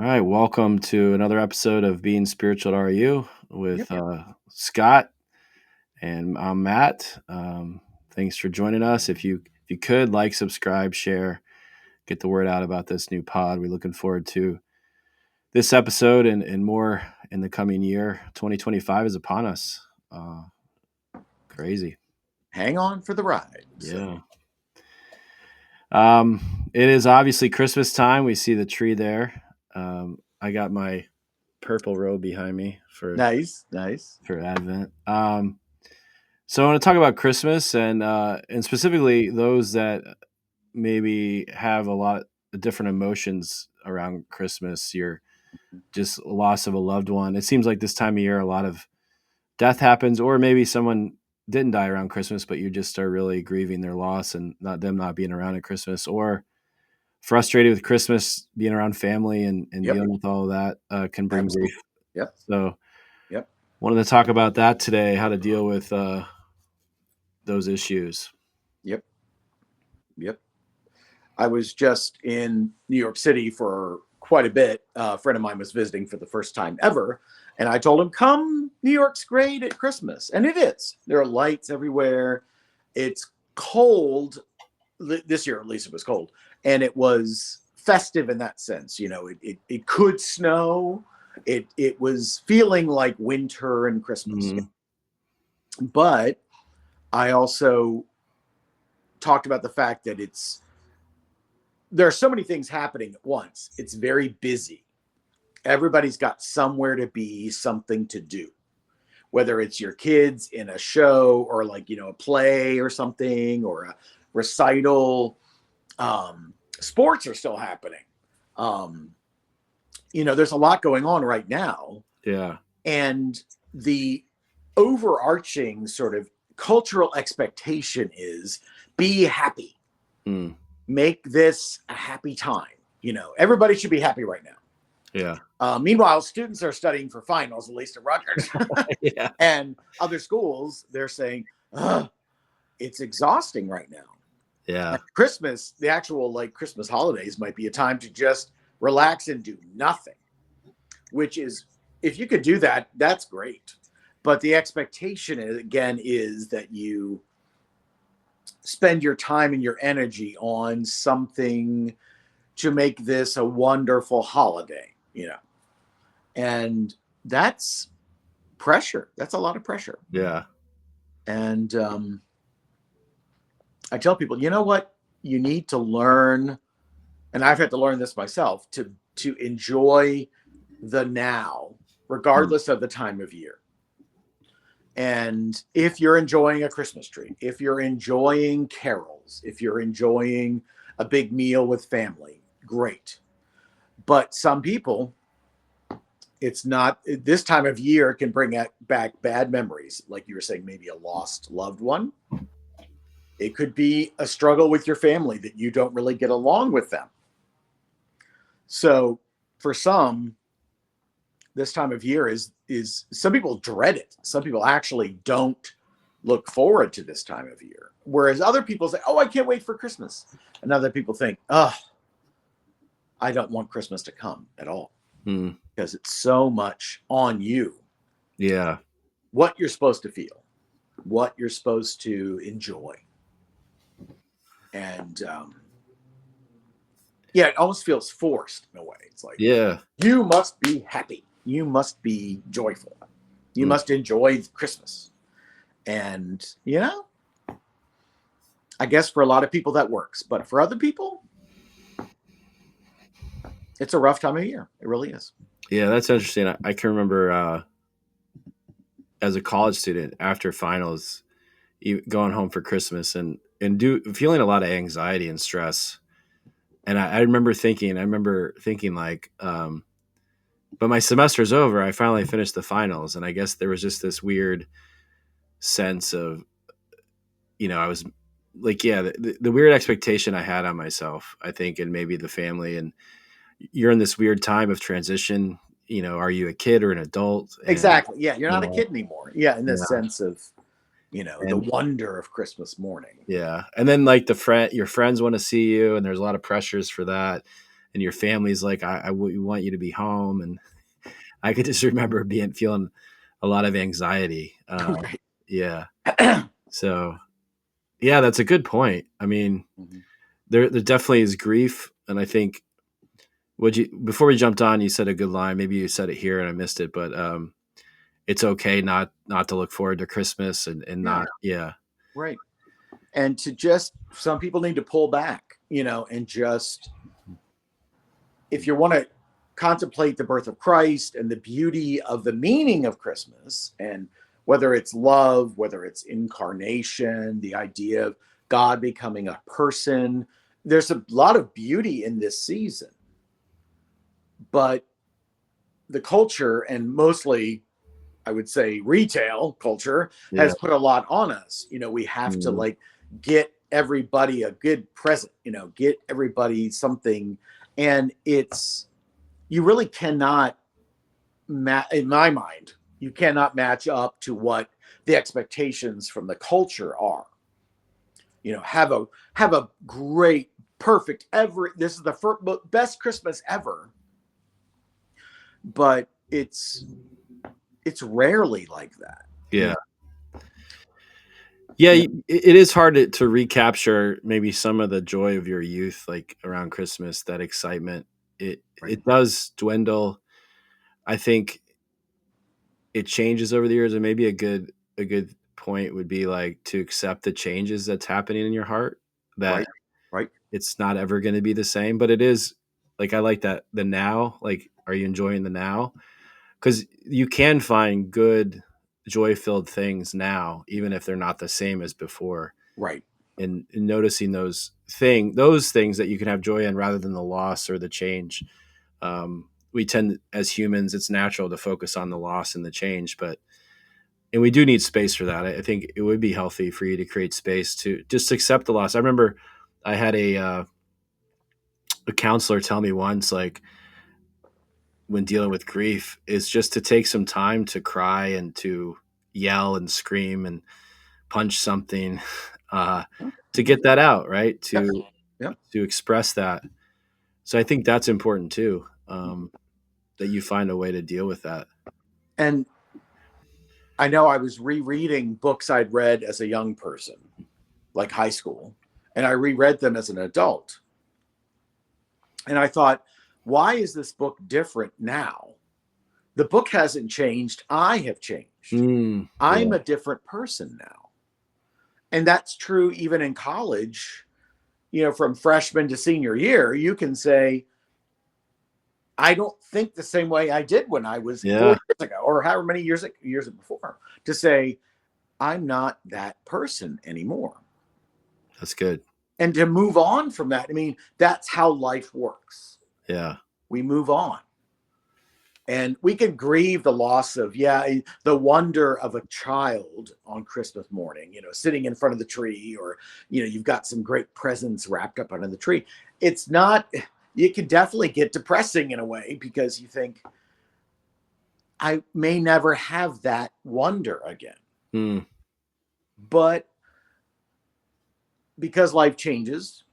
All right, welcome to another episode of Being Spiritual at RU Yep, with yep. Scott, and I'm Matt. Thanks for joining us. If you could like, subscribe, share, get the word out about this new pod. We're looking forward to this episode and more in the coming year. 2025 is upon us. Uh, Crazy, Hang on for the ride. So yeah. It is obviously Christmas time. We see the tree there. I got my purple robe behind me nice, nice. for Advent. So I want to talk about Christmas and specifically those that maybe have a lot of different emotions around Christmas. Your just loss of a loved one. It seems like this time of year a lot of death happens, or maybe someone didn't die around Christmas, but you just are really grieving their loss and not being around at Christmas, or frustrated with Christmas, being around family and Yep, dealing with all of that can bring absolutely. grief. Yep, So yep, wanted to talk about that today, how to deal with those issues. yep, yep. I was just in New York City for quite a bit. A friend of mine was visiting for the first time ever, and I told him, "Come, New York's great at Christmas," and it is. There are lights everywhere. It's cold. This year, at least, it was cold, and it was festive in that sense. It could snow. It was feeling like winter and Christmas. Mhm. But I also talked about the fact that there are so many things happening at once. It's very busy. Everybody's got somewhere to be, something to do. Whether it's your kids in a show or a play or something or a recital. Sports are still happening. Um, there's a lot going on right now. Yeah. And the overarching sort of cultural expectation is be happy, Mm. make this a happy time. Everybody should be happy right now. Yeah. Meanwhile, students are studying for finals, at least at Rutgers. Yeah. And other schools, they're saying, it's exhausting right now. Yeah. And Christmas, the actual Christmas holidays might be a time to just relax and do nothing, which is, if you could do that, that's great. But the expectation again is that you spend your time and your energy on something to make this a wonderful holiday. And that's pressure. That's a lot of pressure. Yeah. And I tell people, you know what? You need to learn, and I've had to learn this myself, to enjoy the now, Mm. regardless of the time of year. And if you're enjoying a Christmas tree, if you're enjoying carols, if you're enjoying a big meal with family, great. But some people, it's not, this time of year can bring back bad memories. Like you were saying, maybe a lost loved one. It could be a struggle with your family that you don't really get along with them. So for some, this time of year is some people dread it. Some people actually don't look forward to this time of year. Whereas other people say, "Oh, I can't wait for Christmas." And other people think, "Oh, I don't want Christmas to come at all." Mm. Because it's so much on you. Yeah. What you're supposed to feel, what you're supposed to enjoy. And yeah, it almost feels forced in a way. It's like, Yeah. you must be happy. You must be joyful. You Mm. must enjoy Christmas. And, I guess for a lot of people that works. But for other people, it's a rough time of year. It really is. Yeah, that's interesting. I can remember as a college student after finals, going home for Christmas and feeling a lot of anxiety and stress. And I remember thinking like, but my semester's over. I finally finished the finals, and I guess there was just this weird sense of, I was like, yeah, the weird expectation I had on myself, I think, and maybe the family, and you're in this weird time of transition. Are you a kid or an adult? And Exactly. Yeah, you're you not a know, kid anymore. Yeah, in the yeah, sense of, the and wonder of Christmas morning. yeah, and then like your friends want to see you, and there's a lot of pressures for that. and your family's like, we want you to be home. And I could just remember feeling a lot of anxiety. Yeah. Right. So yeah, that's a good point. I mean, Mhm. there definitely is grief. And I think before we jumped on, you said a good line. Maybe you said it here and I missed it, but it's okay not to look forward to Christmas and Yeah, not, yeah. right. And to just, some people need to pull back, and just, if you want to contemplate the birth of Christ and the beauty of the meaning of Christmas, and whether it's love, whether it's incarnation, the idea of God becoming a person, there's a lot of beauty in this season. But the culture, and mostly I would say retail culture, Yeah. has put a lot on us. We have to Mm, like get everybody a good present, get everybody something. And you really cannot, in my mind, you cannot match up to what the expectations from the culture are. Have a great, perfect, this is the best Christmas ever, but it's rarely like that. yeah. Yeah, You know, it is hard to recapture maybe some of the joy of your youth, like around Christmas, that excitement. right, It does dwindle. I think it changes over the years, and maybe a good point would be like to accept the changes that's happening in your heart. That right, right, it's not ever going to be the same, but it is. Like, I like that, the now. Like, are you enjoying the now? Because you can find good, joy filled things now, even if they're not the same as before. right. And noticing those things that you can have joy in rather than the loss or the change. We tend, as humans, it's natural to focus on the loss and the change, and we do need space for that. I think it would be healthy for you to create space to just accept the loss. I remember I had a counselor tell me once, like, when dealing with grief, is just to take some time to cry and to yell and scream and punch something, uh, to Mhm. get that out, right? Yep, yep. To express that. So I think that's important too, that you find a way to deal with that. And I know I was rereading books I'd read as a young person, like high school, and I reread them as an adult. And I thought, why is this book different now? The book hasn't changed. I have changed. I'm Yeah, a different person now. And that's true even in college, from freshman to senior year. You can say, I don't think the same way I did when I was yeah, 4 years ago, or however many years before, to say, I'm not that person anymore. that's good. And to move on from that, I mean, that's how life works. Yeah, We move on. And we can grieve the loss of, the wonder of a child on Christmas morning, sitting in front of the tree, or, you've got some great presents wrapped up under the tree. It's not, it can definitely get depressing in a way, because you think, I may never have that wonder again. mm, But because life changes,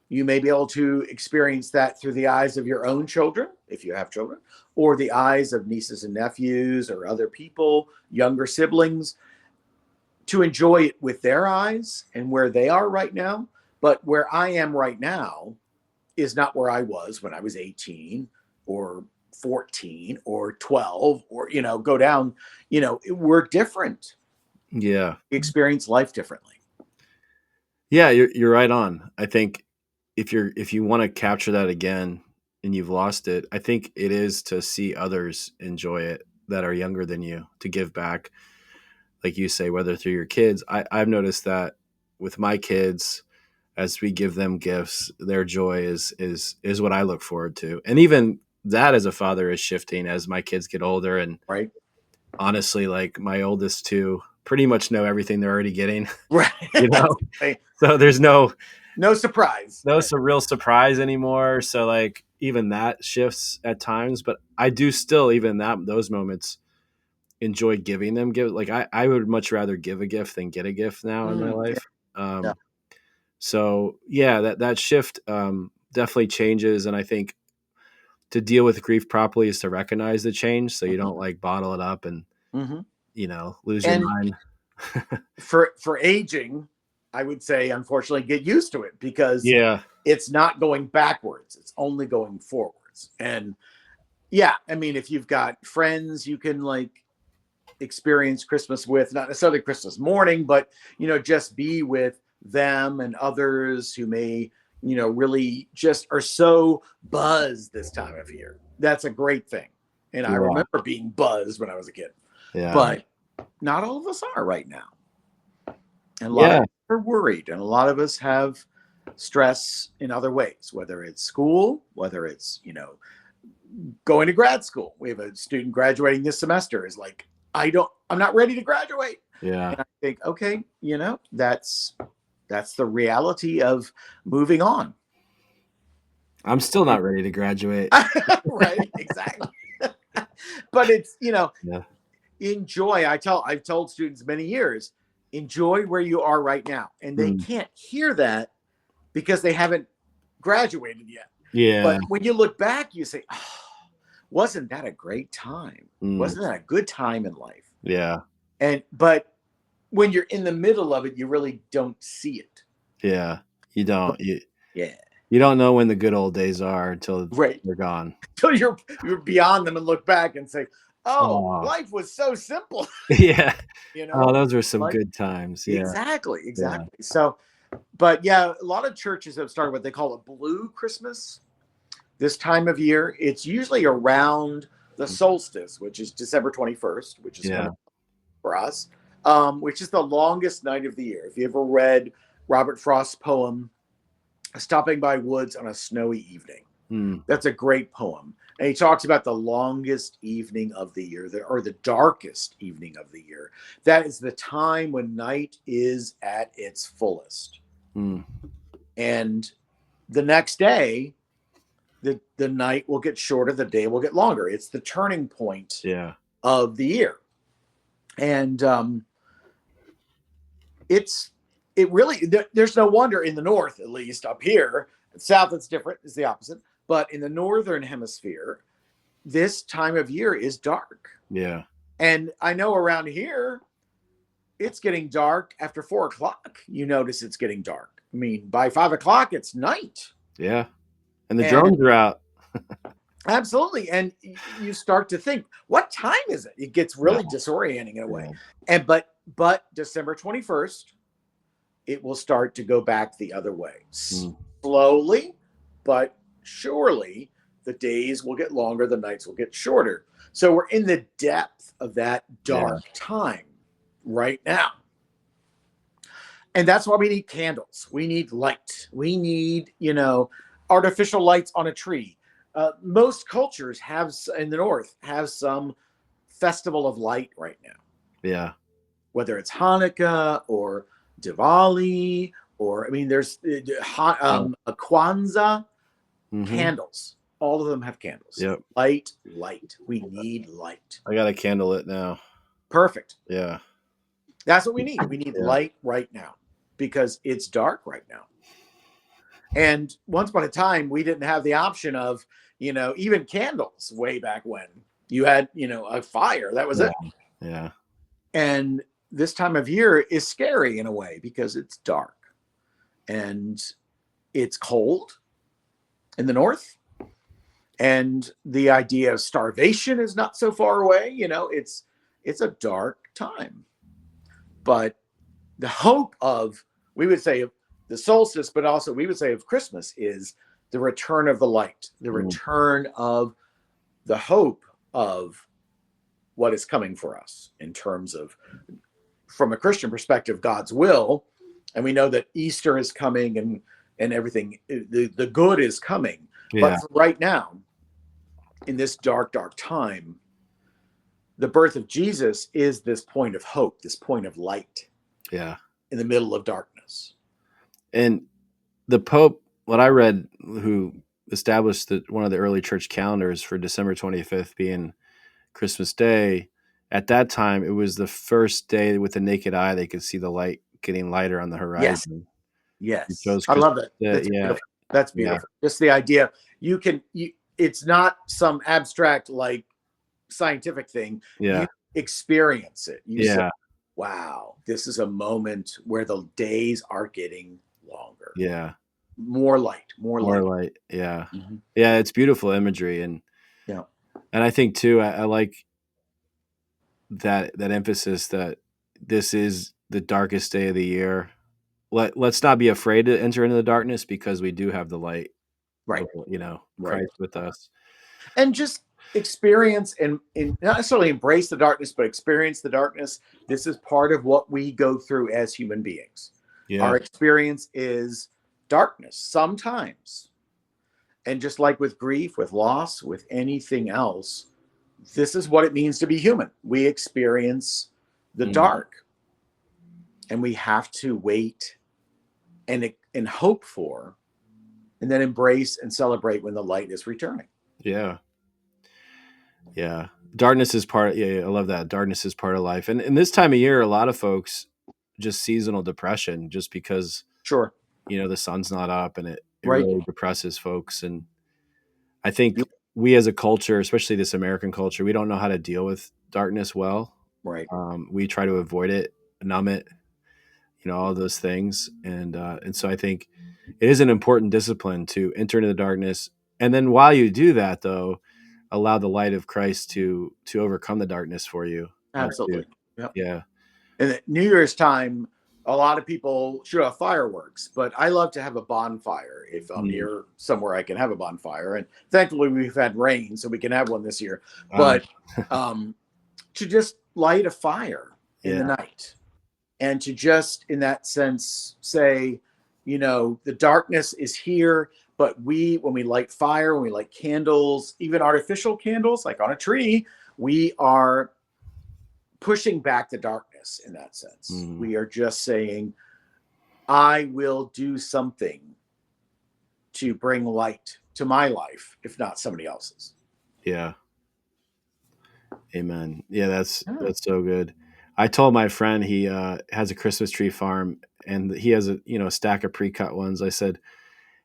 you may be able to experience that through the eyes of your own children, if you have children, or the eyes of nieces and nephews or other people, younger siblings, to enjoy it with their eyes and where they are right now. But where I am right now is not where I was when I was 18 or 14 or 12, or, go down, we're different. yeah, We experience life differently. yeah. You're right on. I think if you want to capture that again and you've lost it, I think it is to see others enjoy it that are younger than you, to give back, like you say, whether through your kids. I've noticed that with my kids, as we give them gifts, their joy is what I look forward to. And even that, as a father, is shifting as my kids get older. And Right. honestly, like, my oldest two pretty much know everything they're already getting, you Right. know? So there's No surprise. no real surprise anymore. So, like, even that shifts at times, but I do still, even that, those moments, enjoy giving them give. Like, I would much rather give a gift than get a gift now in my Yeah, life. yeah. So yeah, that shift, definitely changes. And I think to deal with grief properly is to recognize the change, so you don't like bottle it up and Mhm. lose your And mind. for aging, I would say, unfortunately, get used to it because Yeah, it's not going backwards; it's only going forwards. And yeah, I mean, if you've got friends you can like experience Christmas with, not necessarily Christmas morning, but just be with them and others who may, really just are so buzzed this time of year. That's a great thing. And I yeah, remember being buzzed when I was a kid, yeah, but not all of us are right now. And a lot of yeah, us are worried, and a lot of us have stress in other ways, whether it's school, whether it's, going to grad school. We have a student graduating this semester is like, I'm not ready to graduate. yeah. And I think, okay, that's the reality of moving on. I'm still not ready to graduate. Right, exactly. But it's, Yeah. enjoy. I've told students many years, enjoy where you are right now. And they Mm. can't hear that because they haven't graduated yet. Yeah. But when you look back, you say, oh, wasn't that a great time? Mm. Wasn't that a good time in life? Yeah. But when you're in the middle of it, you really don't see it. Yeah. You But don't. You yeah, you don't know when the good old days are until right. they're gone. So you're beyond them and look back and say, "Oh, Oh, life was so simple." yeah. you Oh, know, those were some like good times. Yeah. exactly, Yeah. exactly. So, but yeah, a lot of churches have started what they call a blue Christmas this time of year. It's usually around the solstice, which is December 21st, which is Yeah. coming for us, which is the longest night of the year. If you ever read Robert Frost's poem, Stopping by Woods on a Snowy Evening, Mm. that's a great poem. And he talks about the longest evening of the year, or the darkest evening of the year. That is the time when night is at its fullest. Mm. And the next day, the night will get shorter, the day will get longer. It's the turning point Yeah. of the year. And it's it really there's no wonder in the north, at least up here. South it's different, it's the opposite, but in the northern hemisphere this time of year is dark. Yeah. And I know around here it's getting dark after 4 o'clock. You notice it's getting dark. I mean, by 5 o'clock it's night. Yeah. And the And drones are out. absolutely. And you start to think, what time is it? It gets Yeah. really disorienting in a way. Yeah. And but December 21st, it will start to go back the other way. Mm. Slowly, but surely the days will get longer, the nights will get shorter. So we're in the depth of that Yeah. dark time right now. And that's why we need candles. We need light. We need, artificial lights on a tree. Most cultures have in the north have some festival of light right now, Yeah. whether it's Hanukkah or Diwali, or I mean, there's Yeah. a Kwanzaa, Mm-hmm. candles. All of them have candles. Yep. Light, light. We need light. I got a candle lit now. Perfect. Yeah. That's what we need. We need Yeah. light right now because it's dark right now. And once upon a time, we didn't have the option of, even candles way back when. You had, a fire. That was Yeah. it. Yeah. And this time of year is scary in a way because it's dark and it's cold in the north. And the idea of starvation is not so far away. It's a dark time. But the hope of, we would say, of the solstice, but also we would say of Christmas, is the return of the light, the Mm. return of the hope of what is coming for us in terms of, from a Christian perspective, God's will. And we know that Easter is coming and everything, the good is coming. Yeah. But for right now, in this dark, dark time, the birth of Jesus is this point of hope, this point of light Yeah. in the middle of darkness. And the Pope, what I read, who established one of the early church calendars for December 25th being Christmas Day, at that time, it was the first day with the naked eye they could see the light getting lighter on the Yes, horizon. He yes. chose I Christmas love that. Day. That's Yeah. beautiful. That's Yeah. beautiful. Just the idea it's not some abstract, like, scientific thing. You Yeah. experience it. You say, Yeah. wow, this is a moment where the days are getting longer. Yeah. More light, more More light. light. Yeah. Mhm. Yeah. It's beautiful imagery. Yeah. And I think too, I like that emphasis that this is the darkest day of the year. Let's not be afraid to enter into the darkness because we do have the light Right. of, Right. Christ with us. And just experience and not necessarily embrace the darkness, but experience the darkness. This is part of what we go through as human beings. Yeah. Our experience is darkness sometimes. And just like with grief, with loss, with anything else, this is what it means to be human. We experience the Mhm. dark, and we have to wait and hope for, and then embrace and celebrate when the light is returning. Yeah. Yeah. Darkness is part. Yeah, I love that. Darkness is part of life. And in this time of year, a lot of folks just seasonal depression just because, Sure. the sun's not up and it Right. really depresses folks. And I think we as a culture, especially this American culture, we don't know how to deal with darkness well. Right. We try to avoid it, numb it, all those things. And so I think it is an important discipline to enter into the darkness. And then while you do that, though, allow the light of Christ to overcome the darkness for you. Too. Absolutely. Yep. Yeah. And at New Year's time, a lot of people shoot off fireworks, but I love to have a bonfire if I'm Mm. near somewhere I can have a bonfire. And thankfully, we've had rain, so we can have one this year. Um, But um, to just light a fire in the yeah. night, and to just, in that sense, say, the darkness is here, but when we light fire, when we light candles, even artificial candles, like on a tree, we are pushing back the darkness in that sense. Mm. We are just saying, I will do something to bring light to my life, if not somebody else's. Yeah. Amen. Yeah, that's Yeah. that's so good. I told my friend he has a Christmas tree farm and he has a stack of pre-cut ones. I said,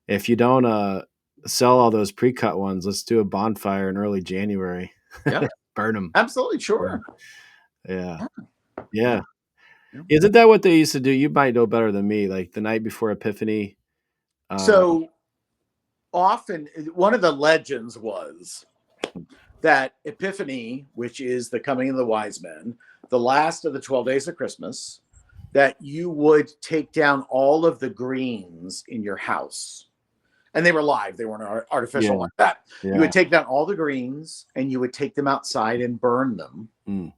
if you don't sell all those pre-cut ones, let's do a bonfire in early January. Yeah, Burn them. absolutely. Sure. Yeah. Yeah. Yeah. Yeah. Yeah. Isn't that what they used to do? You might know better than me. Like the night before Epiphany. Uh, So often, one of the legends was that Epiphany, which is the coming of the wise men, the last of the 12 days of Christmas, that you would take down all of the greens in your house. And they were live, they weren't yeah. artificial like that. You Yeah. would take down all the greens and you would take them outside and burn them. Mm.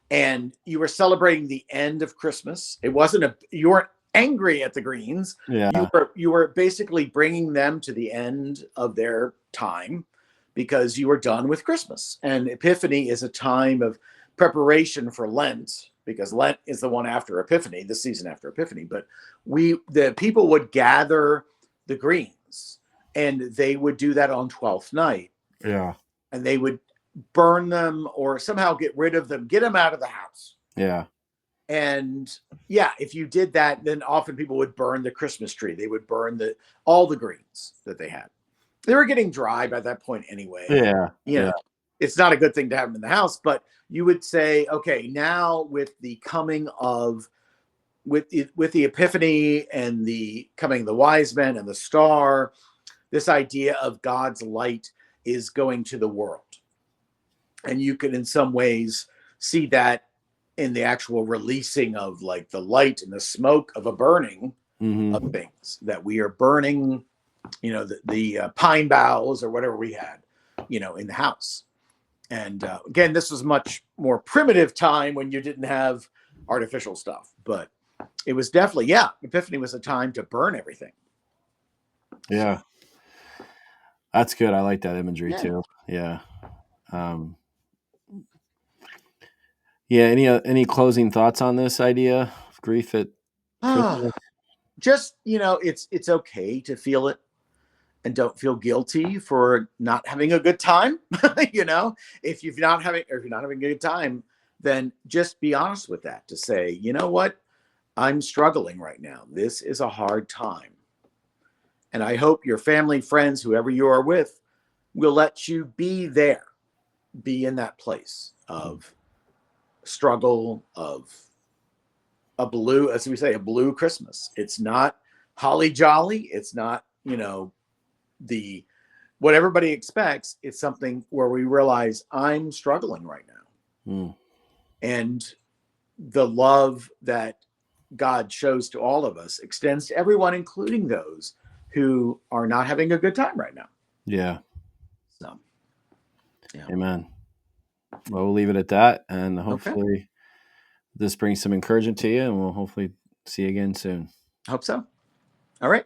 And you were celebrating the end of Christmas. You weren't angry at the greens. Yeah. You were basically bringing them to the end of their time because you were done with Christmas. And Epiphany is a time of preparation for Lent, because Lent is the one after Epiphany, the season after Epiphany. But the people would gather the greens, and they would do that on 12th night. Yeah. And they would burn them or somehow get rid of them, get them out of the house. Yeah. And yeah, if you did that, then often people would burn the Christmas tree. They would burn all the greens that they had. They were getting dry by that point anyway. Yeah. Yeah. It's not a good thing to have them in the house, but you would say, okay, now with the coming of with the Epiphany and the coming of the wise men and the star, this idea of God's light is going to the world. And you can in some ways see that in the actual releasing of like the light and the smoke of a burning of things, that we are burning, the pine boughs or whatever we had, in the house. And again, this was much more primitive time when you didn't have artificial stuff, but it was definitely, Epiphany was a time to burn everything. Yeah. That's good. I like that imagery Yeah. too. Yeah. Um, yeah. Any closing thoughts on this idea of grief at Christmas? Just, it's okay to feel it, and don't feel guilty for not having a good time. If you're not having a good time, then just be honest with that, to say, you know what, I'm struggling right now. This is a hard time. And I hope your family, friends, whoever you are with, will let you be there, be in that place of struggle, of a blue, as we say, a blue Christmas. It's not holly jolly. It's not, the what everybody expects. It's something where we realize I'm struggling right now. Mm. And the love that God shows to all of us extends to everyone, including those who are not having a good time right now. Yeah. So, yeah. Amen. Well, we'll leave it at that. And Okay. hopefully this brings some encouragement to you, and we'll hopefully see you again soon. Hope so. All right.